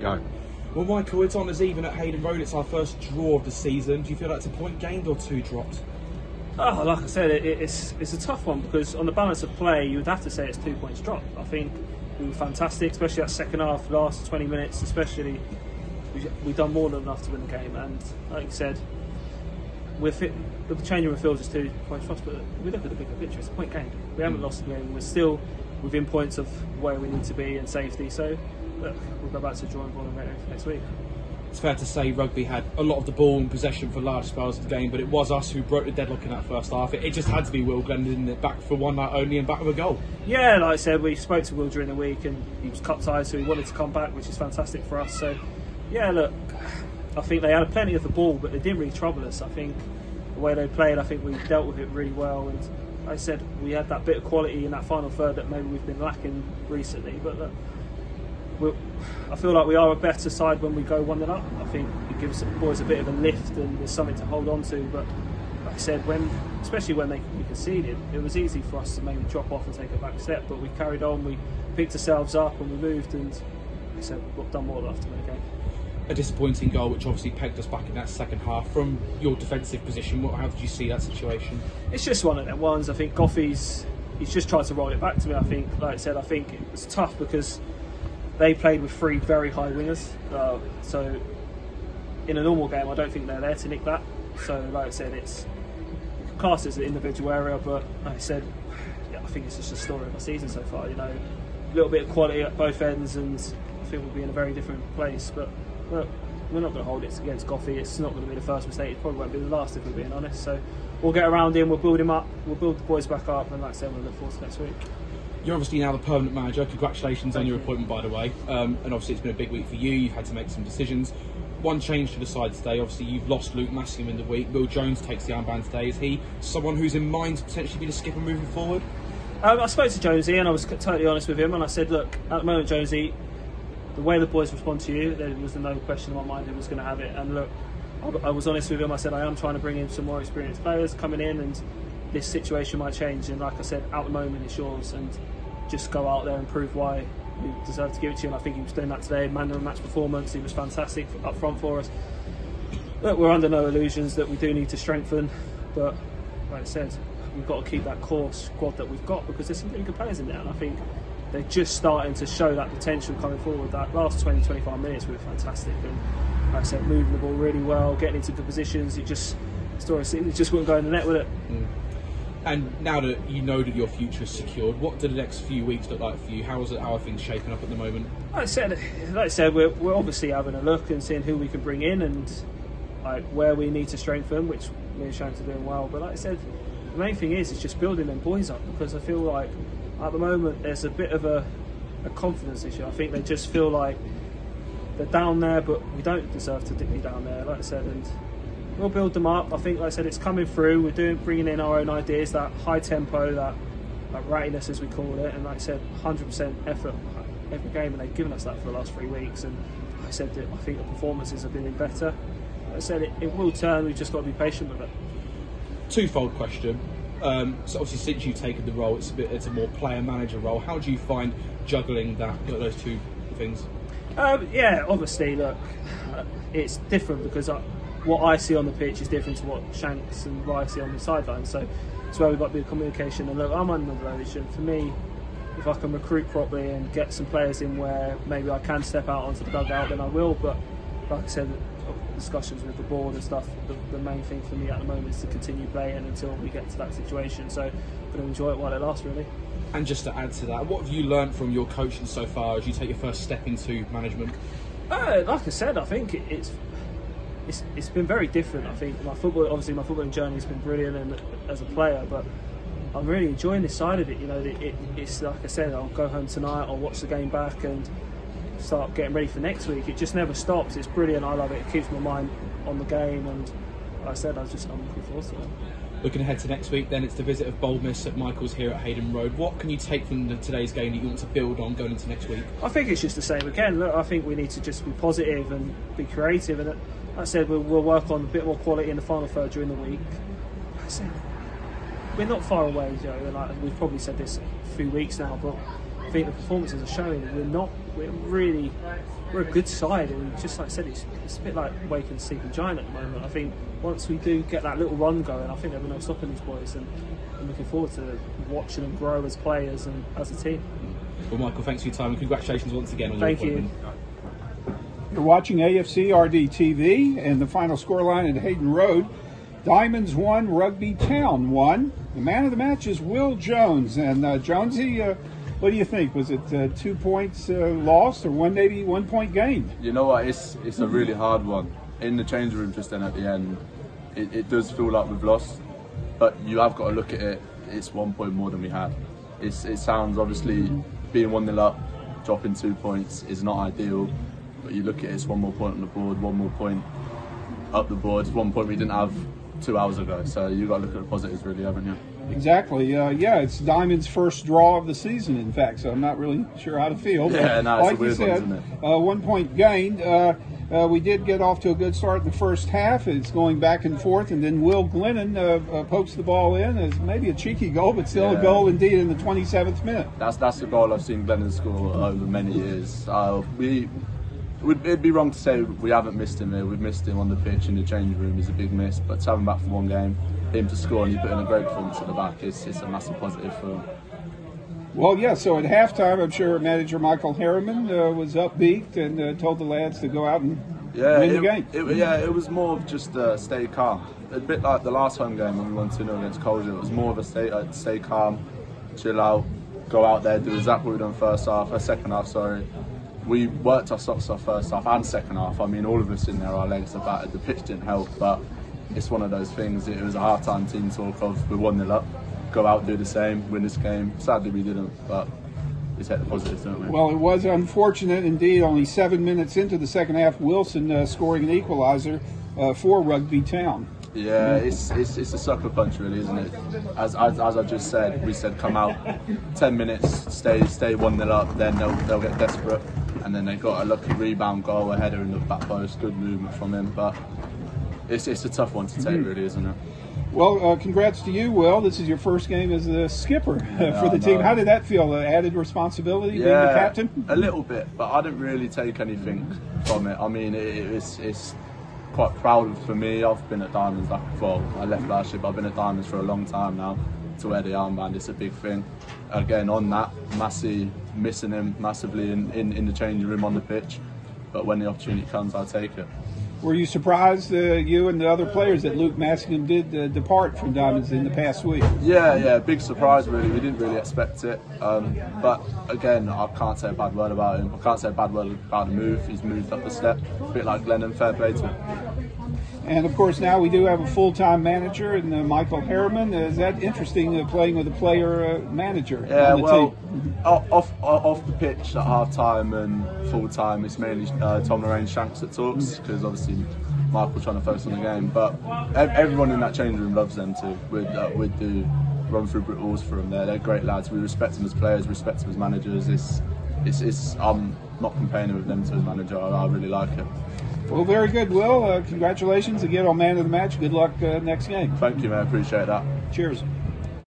go. Well, Michael, it's on as even at Hayden Road. It's our first draw of the season. Do you feel that's a point gained or 2 dropped? Oh, like I said, it's a tough one because on the balance of play, you would have to say it's 2 points dropped. I think we were fantastic, especially that second half, last 20 minutes, especially. We've done more than enough to win the game, and like you said, the changing room feels is 2 points dropped, but we look at the bigger picture. It's a point gained. We haven't lost the game. We're still within points of where we need to be and safety. So look, we'll go back to the drawing board next week. It's fair to say Rugby had a lot of the ball and possession for large spells of the game, but it was us who broke the deadlock in that first half. It just had to be Will Glenn, didn't it? Back for one night only and back with a goal. Yeah, like I said, we spoke to Will during the week and he was cup-tied, so he wanted to come back, which is fantastic for us. So, yeah, look, I think they had plenty of the ball, but they didn't really trouble us. I think the way they played, I think we dealt with it really well. And like I said, we had that bit of quality in that final third that maybe we've been lacking recently. But look, I feel like we are a better side when we go 1-0 up. I think it gives the boys a bit of a lift and there's something to hold on to. But like I said, especially when we conceded, it was easy for us to maybe drop off and take a back step. But we carried on, we picked ourselves up and we moved, and like I said, we've done more than enough to win the game. A disappointing goal, which obviously pegged us back in that second half. From your defensive position, how did you see that situation? It's just one of them ones. I think he's just tried to roll it back to me. I think, like I said, I think it was tough because they played with 3 very high wingers. So in a normal game, I don't think they're there to nick that. So like I said, it's classed as an individual area, but like I said, yeah, I think it's just a story of our season so far. You know, a little bit of quality at both ends, and I think we'll be in a very different place. But look, we're not going to hold it against Goffey. It's not going to be the first mistake. It probably won't be the last, if we're being honest. So we'll get around him, we'll build him up, we'll build the boys back up, and like I said, we'll look forward to next week. You're obviously now the permanent manager. Congratulations on your appointment, by the way. And obviously it's been a big week for you. You've had to make some decisions. One change to the side today. Obviously you've lost Luke Massingham in the week. Will Jones takes the armband today. Is he someone who's in mind to potentially be the skipper moving forward? I spoke to Jonesy and I was totally honest with him, and I said, look, at the moment, Jonesy, the way the boys respond to you, there was no question in my mind who was going to have it. And look, I was honest with him. I said I am trying to bring in some more experienced players coming in, and this situation might change. And like I said, at the moment it's yours, and just go out there and prove why we deserve to give it to you. And I think he was doing that today. Man of the match performance, he was fantastic up front for us. Look, we're under no illusions that we do need to strengthen, but like I said, we've got to keep that core squad that we've got, because there's some really good players in there, and I think they're just starting to show that potential coming forward. That last 20-25 minutes we were fantastic, and like I said, moving the ball really well, getting into good positions. It just wouldn't go in the net with it. And now that you know that your future is secured, what do the next few weeks look like for you? How are things shaping up at the moment? Like I said, we're obviously having a look and seeing who we can bring in and like where we need to strengthen, which me and Shanks are doing well. But like I said, the main thing is just building them boys up, because I feel like at the moment there's a bit of a confidence issue. I think they just feel like they're down there, but we don't deserve to be down there, like I said, and we'll build them up. I think, like I said, it's coming through. We're bringing in our own ideas, that high tempo, that rattiness as we call it, and like I said, 100% effort every game, and they've given us that for the last 3 weeks. And like I said, I think the performances have been better. Like I said, it will turn. We've just got to be patient with it. Twofold question. So obviously since you've taken the role, it's a more player-manager role. How do you find juggling those two things? Yeah, obviously, look, it's different because what I see on the pitch is different to what Shanks and Rye see on the sideline. So it's where we've got to be communication. And look, I'm under no illusion. For me, if I can recruit properly and get some players in where maybe I can step out onto the dugout, then I will. But like I said, discussions with the board and stuff, the main thing for me at the moment is to continue playing until we get to that situation. So I'm going to enjoy it while it lasts, really. And just to add to that, what have you learned from your coaching so far as you take your first step into management? Like I said, I think it's been very different. I think my footballing journey has been brilliant and as a player, but I'm really enjoying this side of it. You know, it's like I said, I'll go home tonight, I'll watch the game back and start getting ready for next week. It just never stops. It's brilliant. I love it. It keeps my mind on the game, and like I said, I'm looking forward to it. Looking ahead to next week, then it's the visit of Boldness at Michael's here at Hayden Road. What can you take from today's game that you want to build on going into next week? I think it's just the same again. Look, I think we need to just be positive and be creative, and like I said, we'll work on a bit more quality in the final third during the week. Like I said, we're not far away, Joe, and like we've probably said this a few weeks now, but I think the performances are showing that we're we're a good side, and just like I said, it's a bit like waking a sleeping giant at the moment. I think once we do get that little run going, I think there'll be no stopping these boys, and I'm looking forward to watching them grow as players and as a team. Well, Michael, thanks for your time and congratulations once again on your appointment. Thank you. You're watching AFCRDTV, and the final scoreline at Hayden Road. Diamonds 1, Rugby Town 1. The man of the match is Will Jones. And Jonesy, what do you think? Was it 2 points lost, or maybe 1 point gained? You know what? It's a really hard one. In the change room just then at the end, it does feel like we've lost, but you have got to look at it. It's 1 point more than we had. It sounds, obviously, being 1-0 up, dropping 2 points is not ideal, but you look at it, it's 1 more point on the board, 1 more point up the board. It's 1 point we didn't have 2 hours ago, so you've got to look at the positives, really, haven't you? Exactly. Yeah, it's Diamond's first draw of the season, in fact, so I'm not really sure how to feel. Yeah, no, it's like a weird you said, one, isn't it? 1 point gained. We did get off to a good start in the first half. It's going back and forth, and then Will Glennon pokes the ball in as maybe a cheeky goal, but still a goal indeed in the 27th minute. That's the goal I've seen Glennon score over many years. It'd be wrong to say we haven't missed him here. We've missed him on the pitch in the change room is a big miss, but to have him back for one game, him to score and he put in a great performance at the back, it's a massive positive for him. Well, yeah, so at halftime, I'm sure manager Michael Harriman was upbeat and told the lads to go out and win the game. It was more of just stay calm. A bit like the last home game when we won 2-0 against Colchester. It was more of a stay calm, chill out, go out there, do exactly what we done second half, sorry. We worked our socks off first half and second half. I mean, all of us in there, our legs are battered. The pitch didn't help, but it's one of those things. It was a half-time team talk of we're 1-0 up, go out, do the same, win this game. Sadly, we didn't, but we take the positives, don't we? Well, it was unfortunate indeed. Only 7 minutes into the second half, Wilson scoring an equaliser for Rugby Town. Yeah, it's a sucker punch, really, isn't it? As I just said, we said come out, 10 minutes, stay 1-0 up, then they'll get desperate, and then they got a lucky rebound goal, a header in the back post, good movement from him, but it's a tough one to take, really, isn't it? Well, congrats to you, Will. This is your first game as the skipper for the team. How did that feel? Added responsibility being the captain? A little bit, but I didn't really take anything from it. I mean, it's quite proud for me. I've been at Diamonds, I left last year, but I've been at Diamonds for a long time now. To wear the armband, it's a big thing. Again, on that, missing him massively in the changing room on the pitch, but when the opportunity comes, I'll take it. Were you surprised, you and the other players, that Luke Massingham did depart from Diamonds in the past week? Yeah, big surprise, really. We didn't really expect it. But again, I can't say a bad word about him. I can't say a bad word about the move. He's moved up a step, a bit like Glennon, fair play to him. And of course, now we do have a full-time manager in Michael Harriman. Is that interesting, playing with a player manager on the team? Off the pitch at half-time and full-time, it's mainly Tom Lorraine Shanks that talks, because obviously Michael's trying to focus on the game. But everyone in that change room loves them too. We'd do run through brick walls for them. They're great lads. We respect them as players, respect them as managers. I'm not comparing with them to as manager. I really like it. Well, very good, Will. Congratulations again on Man of the Match. Good luck next game. Thank you, man. I appreciate that. Cheers.